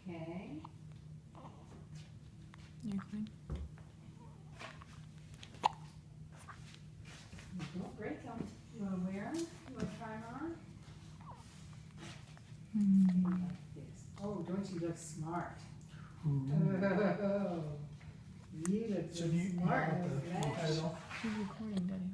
Okay. You're clean. Oh, great. You want to wear them? You want to try them on? Like this. Oh, don't you look smart? Oh, you look So do you smart. have the Look at that. title? She's recording, Daddy.